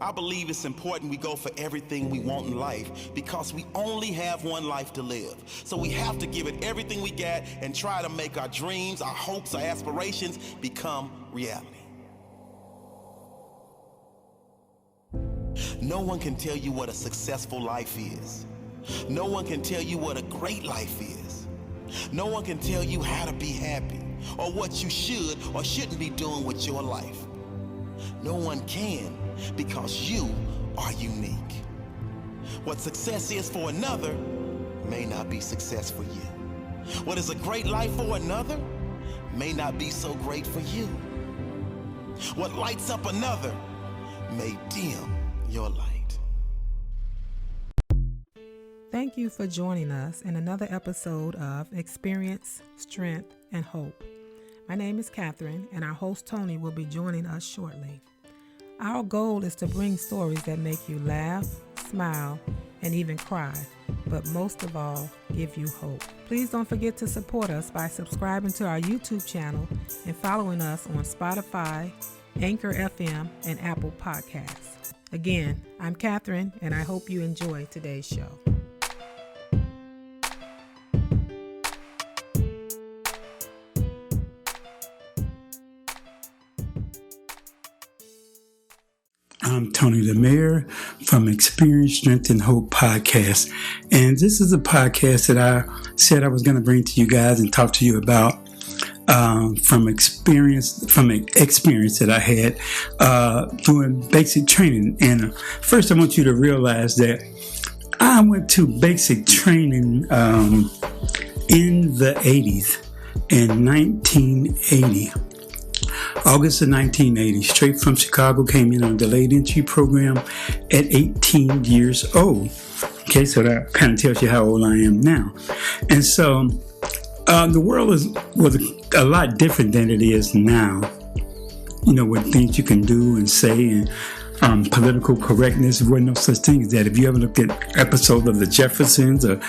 I believe it's important we go for everything we want in life because we only have one life to live. So we have to give it everything we got and try to make our dreams, our hopes, our aspirations become reality. No one can tell you what a successful life is. No one can tell you what a great life is. No one can tell you how to be happy or what you should or shouldn't be doing with your life. No one can, because you are unique. What success is for another may not be success for you. What is a great life for another may not be so great for you. What lights up another may dim your light. Thank you for joining us in another episode of Experience, Strength, and Hope. My name is Catherine, and our host Tony will be joining us shortly. Our goal is to bring stories that make you laugh, smile, and even cry, but most of all, give you hope. Please don't forget to support us by subscribing to our YouTube channel and following us on Spotify, Anchor FM, and Apple Podcasts. Again, I'm Catherine, and I hope you enjoy today's show. I'm Tony the Mayor from Experience, Strength, and Hope podcast. And this is a podcast that I said I was going to bring to you guys and talk to you about from experience that I had doing basic training. And first I want you to realize that I went to basic training in the 80s, in 1980. August of 1980, straight from Chicago, came in on a delayed entry program at 18 years old. Okay, so that kind of tells you how old I am now. And so the world was a lot different than it is now. You know, with things you can do and say and political correctness. There wasn't no such thing as that. If you ever looked at episodes of The Jeffersons or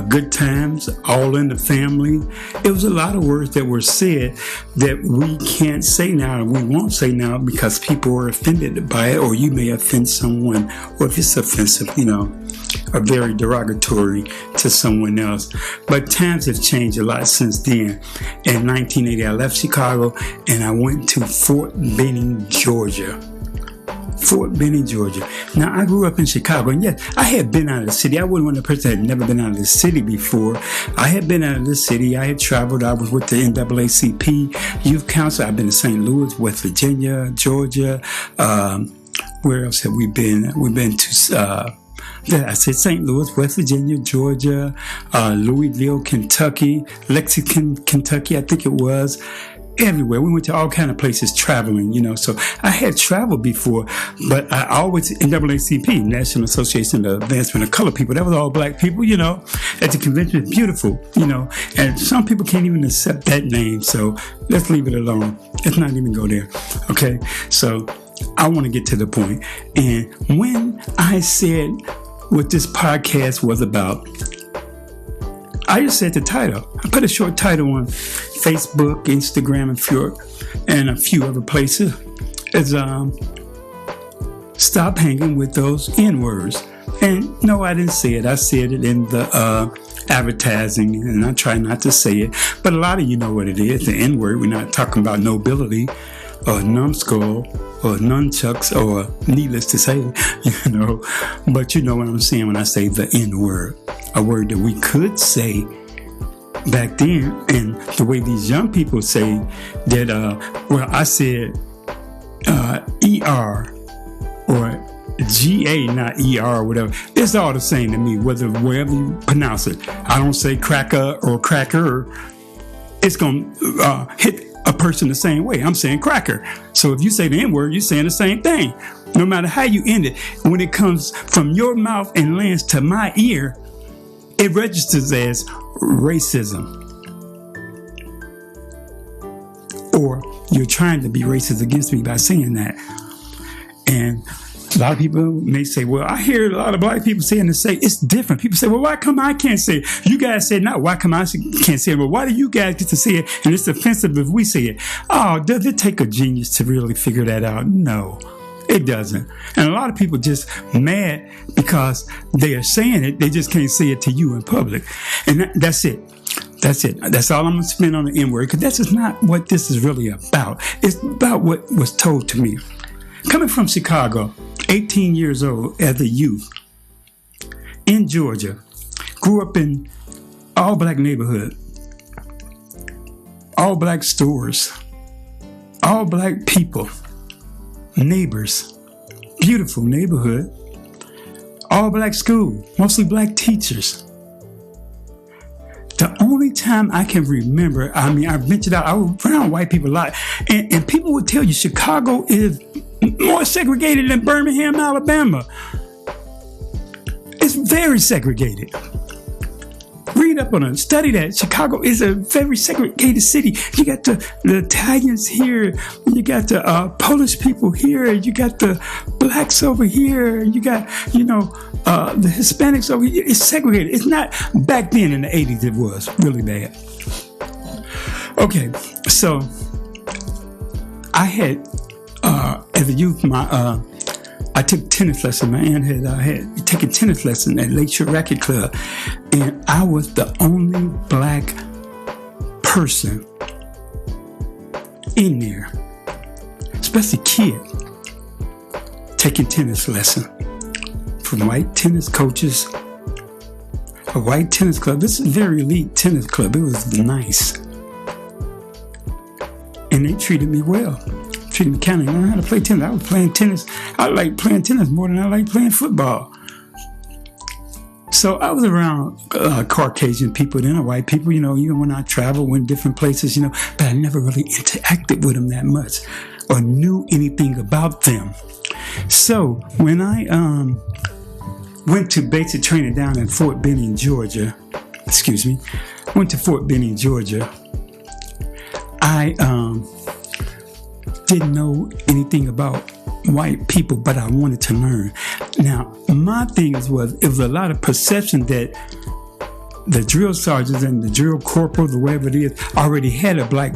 Good Times, All in the Family, it was a lot of words that were said that we can't say now and we won't say now because people are offended by it, or you may offend someone, or if it's offensive, you know, or very derogatory to someone else. But times have changed a lot since then. In 1980, I left Chicago and I went to Fort Benning, Georgia. Fort Benning, Georgia. Now, I grew up in Chicago, and yes, I had been out of the city. I wasn't one of the person that had never been out of the city before. I had been out of the city. I had traveled. I was with the NAACP Youth Council. I've been to St. Louis, West Virginia, Georgia. Where else have we been? We've been to, I said St. Louis, West Virginia, Georgia, Louisville, Kentucky, Lexington, Kentucky, I think it was. Everywhere. We went to all kind of places traveling, you know. So I had traveled before, but I always, NAACP, National Association of Advancement of Colored People, that was all black people, you know. At the convention, it's beautiful, you know. And some people can't even accept that name, so let's leave it alone. Let's not even go there, okay? So I want to get to the point. And when I said what this podcast was about, I just said the title. I put a short title on Facebook, Instagram, and a few other places. It's stop hanging with those N-words. And no, I didn't say it. I said it in the advertising, and I try not to say it. But a lot of you know what it is, the N-word. We're not talking about nobility or numbskull or nunchucks or needless to say, you know. But you know what I'm saying when I say the N-word. A word that we could say back then, and the way these young people say that, well, I said ER or GA, not ER or whatever. It's all the same to me, wherever you pronounce it. I don't say cracker or cracker. It's going to hit a person the same way. I'm saying cracker. So if you say the N-word, you're saying the same thing. No matter how you end it, when it comes from your mouth and lands to my ear, it registers as racism. Or you're trying to be racist against me by saying that. And a lot of people may say, well, I hear a lot of black people saying it's different. People say, well, why come I can't say it? You guys said not, why come I can't say it? Well, why do you guys get to say it? And it's offensive if we say it. Oh, does it take a genius to really figure that out? No. It doesn't. And a lot of people just mad because they are saying it. They just can't say it to you in public. And that's it. That's it. That's all I'm going to spend on the N-word, because that's just not what this is really about. It's about what was told to me. Coming from Chicago, 18 years old as a youth, in Georgia, grew up in all-black neighborhood, all-black stores, all-black people, neighbors, beautiful neighborhood, all-black school, mostly black teachers. The only time I can remember, I ventured out, I was around white people a lot, and people would tell you Chicago is more segregated than Birmingham, Alabama. It's very segregated. Read up on it, study that. Chicago is a very segregated city. You got the Italians here, you got the Polish people here, you got the blacks over here, you got, the Hispanics over here. It's segregated. It's not back then in the 80s, it was really bad. Okay, so I had, as a youth, I took tennis lessons. My aunt had taken tennis lessons at Lakeshore Racket Club, and I was the only black person in there, especially kid, taking tennis lessons from white tennis coaches. A white tennis club. This is a very elite tennis club. It was nice, and they treated me well. Treated me kind of. I learned how to play tennis. I was playing tennis. I like playing tennis more than I like playing football. So I was around Caucasian people, then white people, even when I traveled, went different places, but I never really interacted with them that much or knew anything about them. So when I went to basic training down in Fort Benning, Georgia, went to Fort Benning, Georgia, I didn't know anything about white people, but I wanted to learn. Now, my thing was it was a lot of perception that the drill sergeants and the drill corporals or whatever it is already had about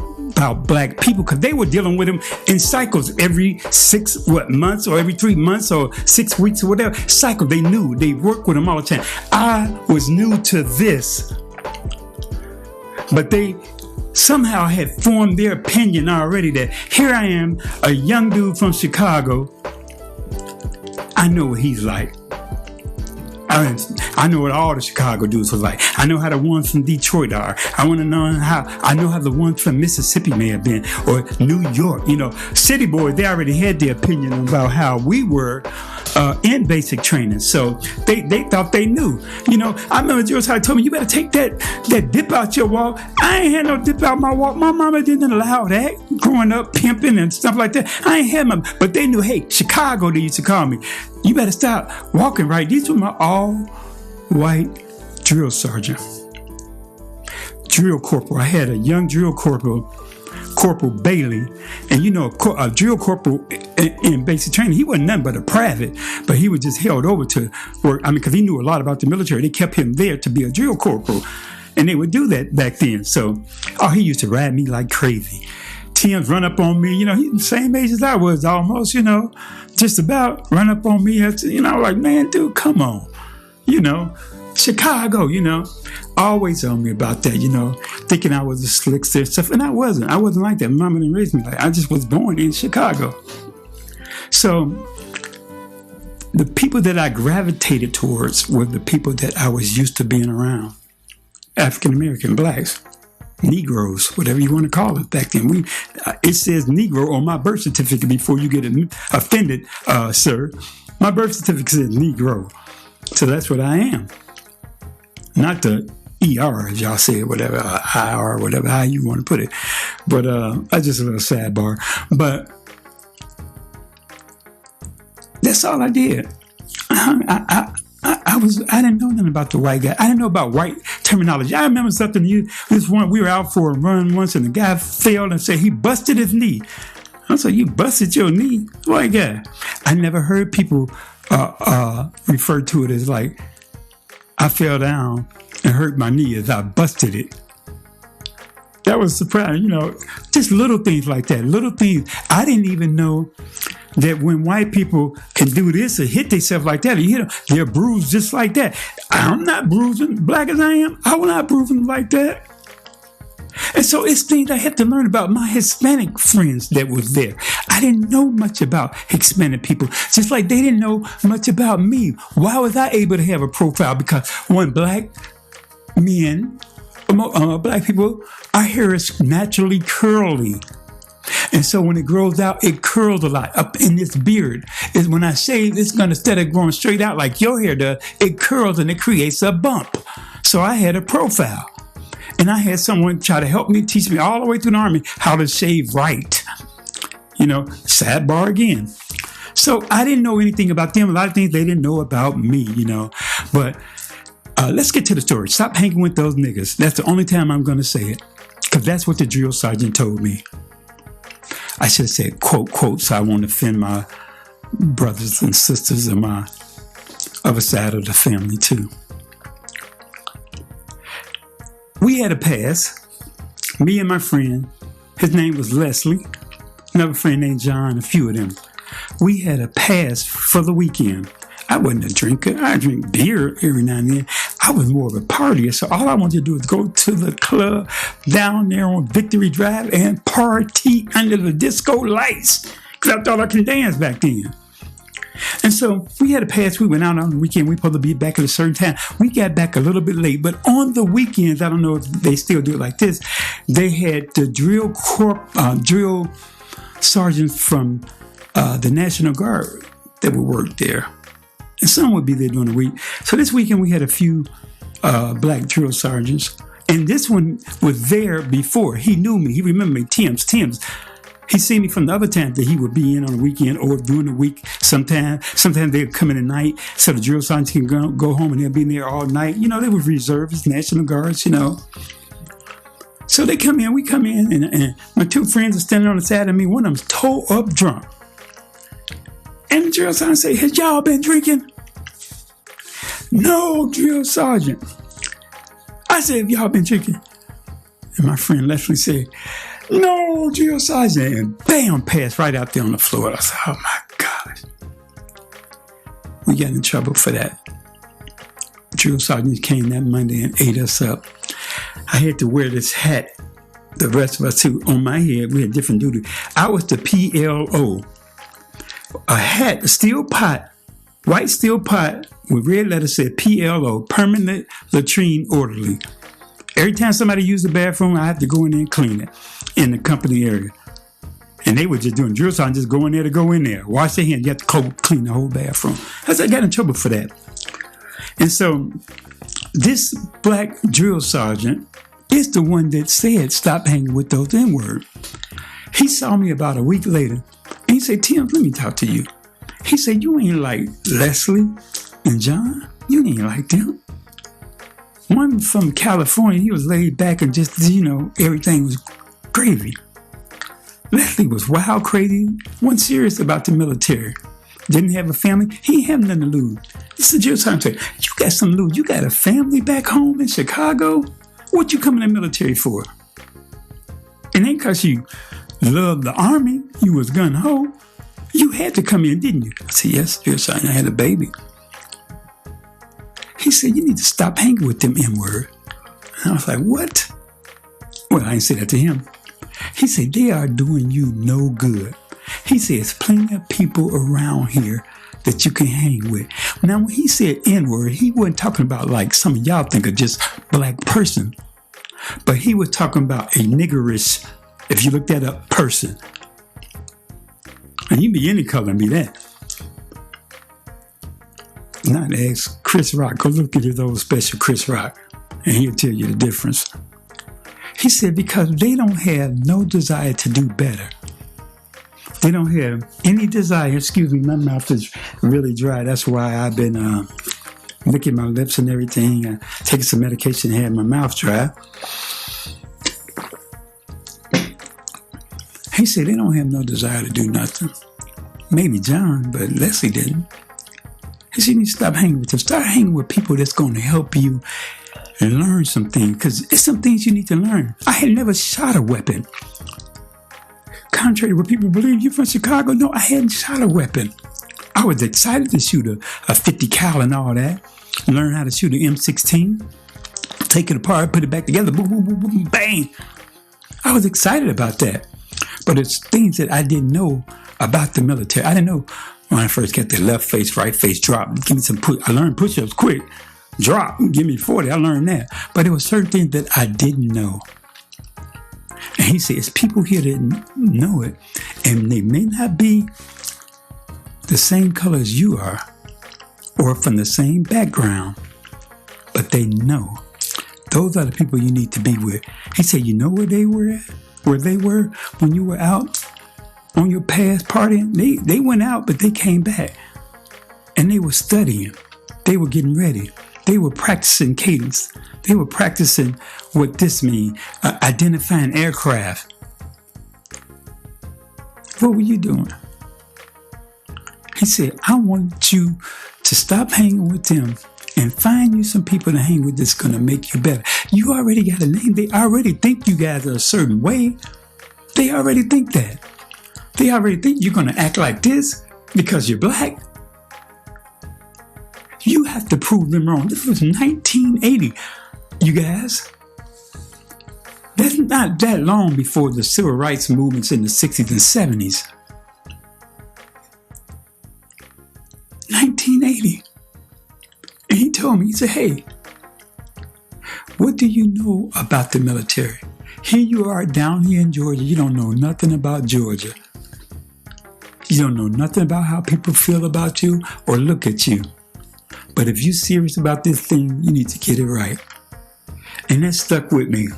black people, because they were dealing with them in cycles every 6 months or every 3 months or 6 weeks or whatever cycle. They knew. They worked with them all the time. I was new to this, but they somehow had formed their opinion already that here I am, a young dude from Chicago. I know what he's like. I know what all the Chicago dudes was like. I know how the ones from Detroit are. I know how the ones from Mississippi may have been, or New York. City boys, they already had their opinion about how we were in basic training. So they thought they knew. I remember George Hyde told me, you better take that dip out your walk. I ain't had no dip out my walk. My mama didn't allow that growing up, pimping and stuff like that. I ain't had but they knew, hey, Chicago, they used to call me. You better stop walking right. These were my all-white drill sergeant. Drill corporal. I had a young drill corporal, Corporal Bailey. And a drill corporal in basic training, he wasn't nothing but a private, but he was just held over to work. Because he knew a lot about the military. They kept him there to be a drill corporal. And they would do that back then. So, he used to ride me like crazy. Tim's run up on me, he's the same age as I was almost, just about run up on me. I'm like, man, dude, come on. Chicago, always on me about that, thinking I was a slickster and stuff. And I wasn't like that. Mama didn't raise me like that. I just was born in Chicago. So the people that I gravitated towards were the people that I was used to being around. African-American, blacks. Negroes, whatever you want to call it back then. It says Negro on my birth certificate before you get offended, sir. My birth certificate says Negro. So that's what I am. Not the ER, as y'all say, whatever, IR, whatever, how you want to put it. But that's just a little sidebar. But that's all I did. I didn't know nothing about the white guy. I didn't know about white terminology. I remember something. We were out for a run once, and the guy fell and said he busted his knee. I was like, you busted your knee? White guy. I never heard people refer to it as like, I fell down and hurt my knee as I busted it. That was surprising, just little things like that. Little things. I didn't even know that when white people can do this or hit themselves like that, or you hit them, they're bruised just like that. I'm not bruising, black as I am, I will not bruise them like that. And so it's things I had to learn about my Hispanic friends that was there. I didn't know much about Hispanic people, just like they didn't know much about me. Why was I able to have a profile? Because one, black men, black people, our hair is naturally curly. And so when it grows out, it curls a lot up in this beard. Is when I shave, it's going to, instead of growing straight out like your hair does, it curls and it creates a bump. So I had a profile. And I had someone try to help me, teach me all the way through the Army how to shave right. You know, sidebar again. So I didn't know anything about them. A lot of things they didn't know about me, you know. But let's get to the story. Stop hanging with those niggas. That's the only time I'm going to say it. Because that's what the drill sergeant told me. I should have said, quote, so I won't offend my brothers and sisters and my other side of the family, too. We had a pass, me and my friend. His name was Leslie. Another friend named John, a few of them. We had a pass for the weekend. I wasn't a drinker. I drink beer every now and then. I was more of a partier. So all I wanted to do was go to the club down there on Victory Drive and party under the disco lights. Because I thought I could dance back then. And so we had a pass. We went out on the weekend. We were supposed to be back at a certain time. We got back a little bit late. But on the weekends, I don't know if they still do it like this, they had the drill sergeants from the National Guard that would work there. And some would be there during the week. So this weekend we had a few black drill sergeants. And this one was there before. He knew me. He remembered me. Tim's. He seen me from the other time that he would be in on the weekend or during the week sometime. Sometimes they'd come in at night so the drill sergeants can go home and they'll be in there all night. You know, they were reservists, National Guards, you know. So they come in, we come in, and my two friends are standing on the side of me. One of them's toe up drunk. And the drill sergeant say, has y'all been drinking? No, drill sergeant. I said, have y'all been drinking? And my friend Leslie said, no, drill sergeant. And bam, passed right out there on the floor. I said, oh my gosh. We got in trouble for that. Drill sergeant came that Monday and ate us up. I had to wear this hat. The rest of us too. On my head, we had different duty. I was the PLO. A hat, a steel pot, white steel pot with red letters said PLO, Permanent Latrine Orderly. Every time somebody used the bathroom, I had to go in there and clean it in the company area. And they were just doing drill sergeant, just go in there to go in there. Wash their hands, you have to clean the whole bathroom. I got in trouble for that. And so this black drill sergeant is the one that said, stop hanging with those N-words. He saw me about a week later. And he said, Tim, let me talk to you. He said, you ain't like Leslie and John. You ain't like them. One from California, he was laid back and just, you know, everything was gravy. Leslie was wild, crazy, wasn't serious about the military. Didn't have a family. He ain't have nothing to lose. This is just time to say, you got something to lose. You got a family back home in Chicago? What you coming in the military for? It ain't because you loved the Army, you was gun-ho. You had to come in, didn't you? I said, yes, dear son, I had a baby. He said, you need to stop hanging with them N-word. And I was like, what? Well, I didn't say that to him. He said, they are doing you no good. He said, there's plenty of people around here that you can hang with. Now, when he said N-word, he wasn't talking about like some of y'all think of just black person. But he was talking about a niggerish, if you look that up, person. And you can be any color and be that. Not ask Chris Rock. Go look at his old special Chris Rock, and he'll tell you the difference. He said, because they don't have no desire to do better. They don't have any desire. Excuse me, my mouth is really dry. That's why I've been licking my lips and everything. Taking some medication and had my mouth dry. He said they don't have no desire to do nothing. Maybe John, but Leslie didn't. He said you need to stop hanging with them. Start hanging with people that's going to help you and learn some things. Because it's some things you need to learn. I had never shot a weapon. contrary to what people believe, you're from Chicago. No, I hadn't shot a weapon. I was excited to shoot a 50 cal and all that. Learn how to shoot an M16. Take it apart, put it back together, boom, boom, boom, boom, bang. I was excited about that. But it's things that I didn't know about the military. I didn't know when I first got the left face, right face, drop. Give me some push. I learned push-ups quick. Drop, give me 40. I learned that. But there were certain things that I didn't know. And he said, it's people here that know it, and they may not be the same color as you are or from the same background, but they know. Those are the people you need to be with. He said, you know where they were at? Where they were when you were out on your past partying? They went out, but they came back. And they were studying. They were getting ready. They were practicing cadence. They were practicing what this means, identifying aircraft. What were you doing? He said, I want you to stop hanging with them and find you some people to hang with that's going to make you better. You already got a name. They already think you guys are a certain way. They already think that. They already think you're going to act like this because you're black. You have to prove them wrong. This was 1980, you guys. That's not that long before the civil rights movements in the 60s and 70s. 1980. And he told me, he said, hey, what do you know about the military? Here you are down here in Georgia. You don't know nothing about Georgia. You don't know nothing about how people feel about you or look at you. But if you're serious about this thing, you need to get it right. And that stuck with me.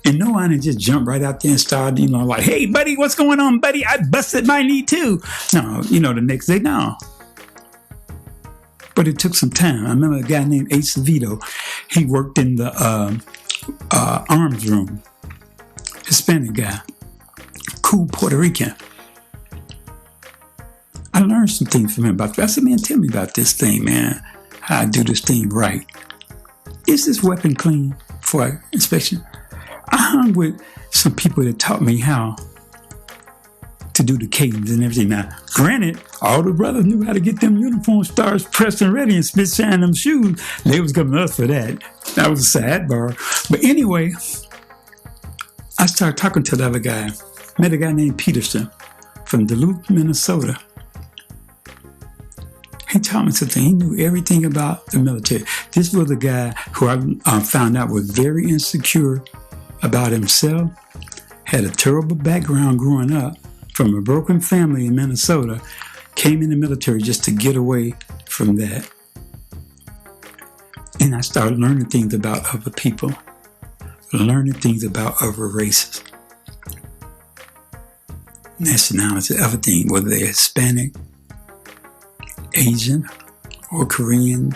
And no, I didn't just jump right out there and start, like, hey, buddy, what's going on, buddy? I busted my knee too. No, the next day, no. But it took some time. I remember a guy named Ace Vito. He worked in the arms room. Hispanic guy. Cool Puerto Rican. I learned some things from him about that. I said, man, tell me about this thing, man. How I do this thing right. Is this weapon clean for inspection? I hung with some people that taught me how to do the cadence and everything. Now, granted, all the brothers knew how to get them uniform stars pressed and ready and spit shine them shoes. They was coming to us for that. That was a sidebar. But anyway, I started talking to the other guy. Met a guy named Peterson from Duluth, Minnesota. He taught me something. He knew everything about the military. This was a guy who I found out was very insecure about himself, had a terrible background growing up from a broken family in Minnesota, came in the military just to get away from that. And I started learning things about other people, learning things about other races, nationality, everything, whether they're Hispanic, Asian, or Korean,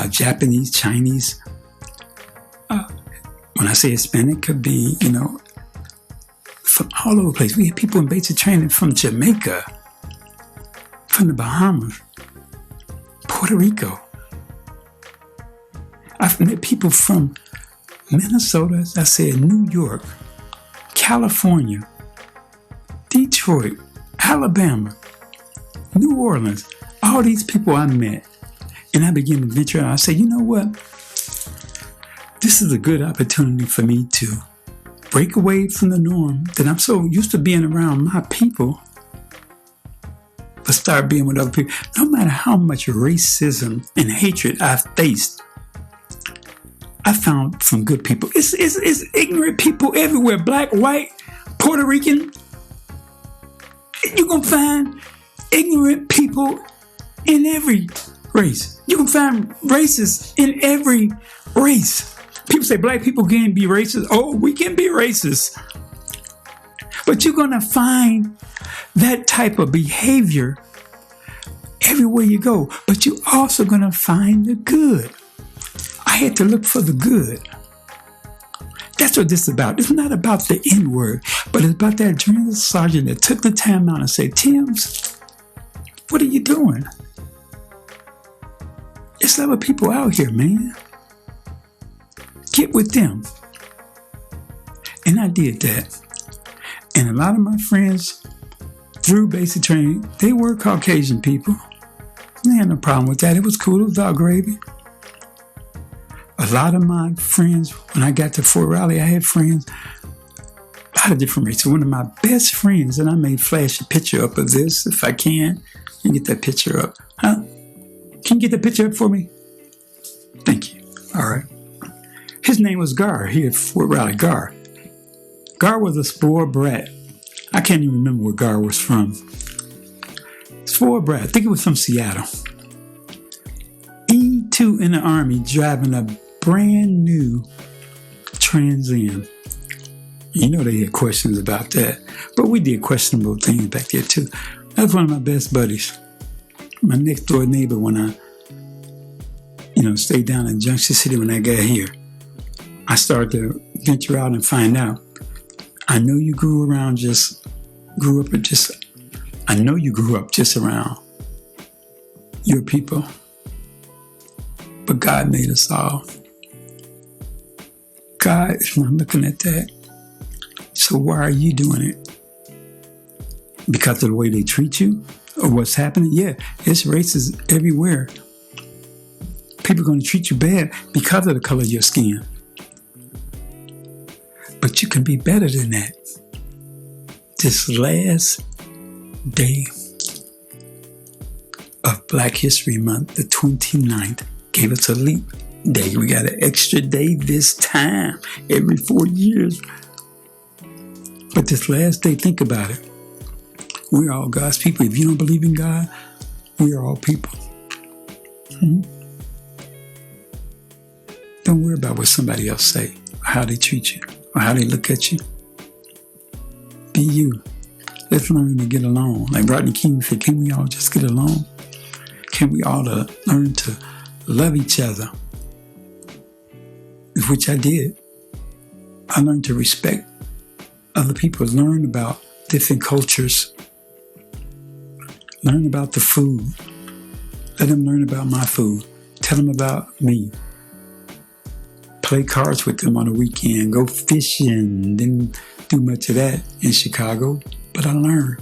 Japanese, Chinese. When I say Hispanic, could be, from all over the place. We had people in basic training from Jamaica, from the Bahamas, Puerto Rico. I've met people from Minnesota, as I said, New York, California, Detroit, Alabama, New Orleans. All these people I met, and I began to venture out. I said, you know what? This is a good opportunity for me to break away from the norm that I'm so used to being around my people, but start being with other people. No matter how much racism and hatred I've faced, I found some good people. It's ignorant people everywhere. Black, white, Puerto Rican. You're going to find ignorant people in every race. You can find racists in every race. People say black people can't be racist. Oh, we can be racist. But you're going to find that type of behavior everywhere you go. But you're also going to find the good. I had to look for the good. That's what this is about. It's not about the N-word, but it's about that general sergeant that took the time out and said, Timms, what are you doing? It's other people out here, man. Get with them. And I did that. And a lot of my friends through basic training, they were Caucasian people. I had no problem with that. It was cool. It was all gravy. A lot of my friends, when I got to Fort Riley, I had friends, a lot of different races. One of my best friends, and I may flash a picture up of this if I can. And get that picture up. Huh? Can you get that picture up for me? Thank you. All right. His name was Gar here at Fort Riley. Gar. Gar was a spoiled brat. I can't even remember where Gar was from. Spoiled brat. I think it was from Seattle. E2 in the Army driving a brand new Trans Am. You know they had questions about that. But we did questionable things back there too. That's one of my best buddies. My next door neighbor when I, stayed down in Junction City when I got here. I started to venture out and find out. I know you grew up just around your people. But God made us all. God is not looking at that. So why are you doing it? Because of the way they treat you? Or what's happening? Yeah, it's racist everywhere. People are going to treat you bad because of the color of your skin. But you can be better than that. This last day of Black History Month, the 29th, gave us a leap day. We got an extra day this time, every 4 years. But this last day, think about it. We're all God's people. If you don't believe in God, we are all people. Don't worry about what somebody else say, or how they treat you, or how they look at you. Be you. Let's learn to get along. Like Rodney King said, can we all just get along? Can we all learn to love each other? Which I did. I learned to respect other people, learn about different cultures, learn about the food. Let them learn about my food. Tell them about me. Play cards with them on the weekend. Go fishing. Didn't do much of that in Chicago, but I learned.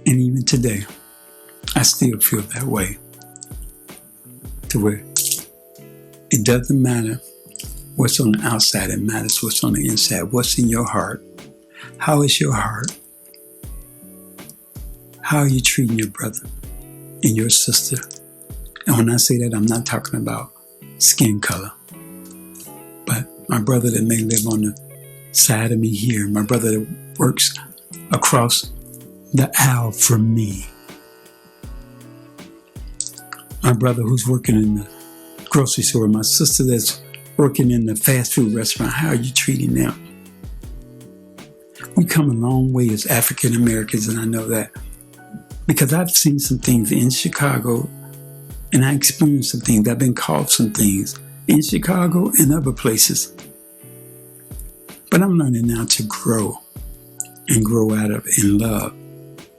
And even today, I still feel that way. To where it doesn't matter what's on the outside. It matters what's on the inside. What's in your heart? How is your heart? How are you treating your brother and your sister? And when I say that, I'm not talking about skin color. But my brother that may live on the side of me here, my brother that works across the aisle from me, my brother who's working in the grocery store, my sister that's working in the fast food restaurant, how are you treating them? We come a long way as African Americans, and I know that because I've seen some things in Chicago, and I experienced some things. I've been called some things in Chicago and other places. But I'm learning now to grow and grow out of in love.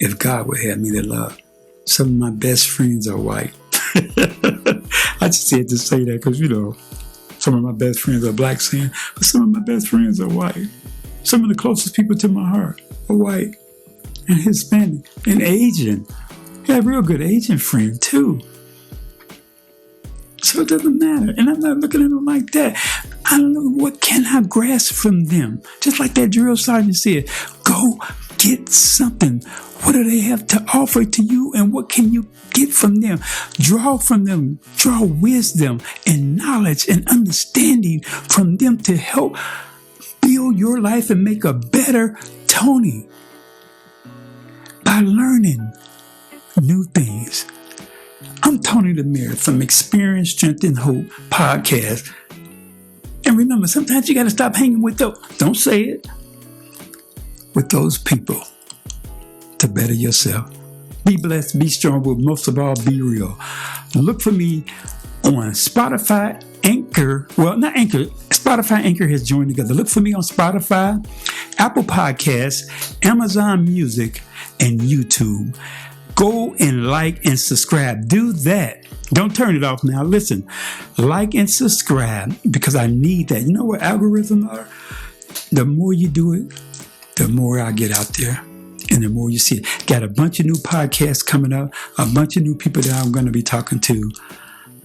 If God would have me to love. Some of my best friends are white. I just had to say that because, some of my best friends are black saying, but some of my best friends are white. Some of the closest people to my heart are white and Hispanic and Asian. I have a real good Asian friend too. So it doesn't matter. And I'm not looking at them like that. I don't know what can I grasp from them. Just like that drill sergeant said, go get something. What do they have to offer to you and what can you get from them? Draw from them. Draw wisdom and knowledge and understanding from them to help build your life and make a better Tony by learning new things. I'm Tony the Mayor from Experience, Strength, and Hope podcast. And remember, sometimes you got to stop hanging with those, don't say it, with those people to better yourself. Be blessed, be strong, but most of all, be real. Look for me on Spotify, Anchor. Well, not Anchor. Spotify, Anchor has joined together. Look for me on Spotify, Apple Podcasts, Amazon Music, and YouTube. Go and like and subscribe. Do that. Don't turn it off now. Listen, like and subscribe because I need that. You know what algorithms are? The more you do it, the more I get out there. And the more you see it, got a bunch of new podcasts coming up, a bunch of new people that I'm going to be talking to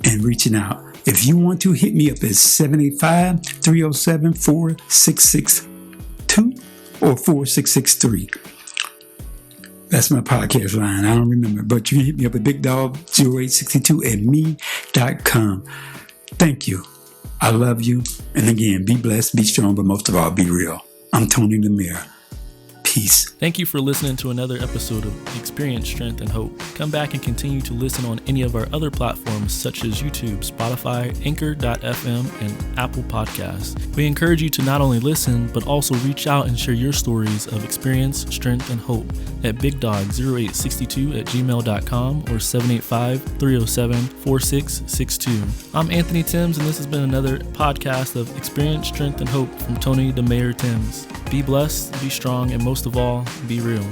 and reaching out. If you want to, hit me up at 785-307-4662 or 4663. That's my podcast line. I don't remember, but you can hit me up at bigdog0862@me.com. Thank you. I love you. And again, be blessed, be strong, but most of all, be real. I'm Tony the Mayor. Peace. Thank you for listening to another episode of Experience, Strength, and Hope. Come back and continue to listen on any of our other platforms such as YouTube, Spotify, Anchor.fm, and Apple Podcasts. We encourage you to not only listen, but also reach out and share your stories of experience, strength, and hope at bigdog0862@gmail.com or 785-307-4662. I'm Anthony Timms, and this has been another podcast of Experience, Strength, and Hope from Tony the Mayor Timms. Be blessed, be strong, and most of all, be real.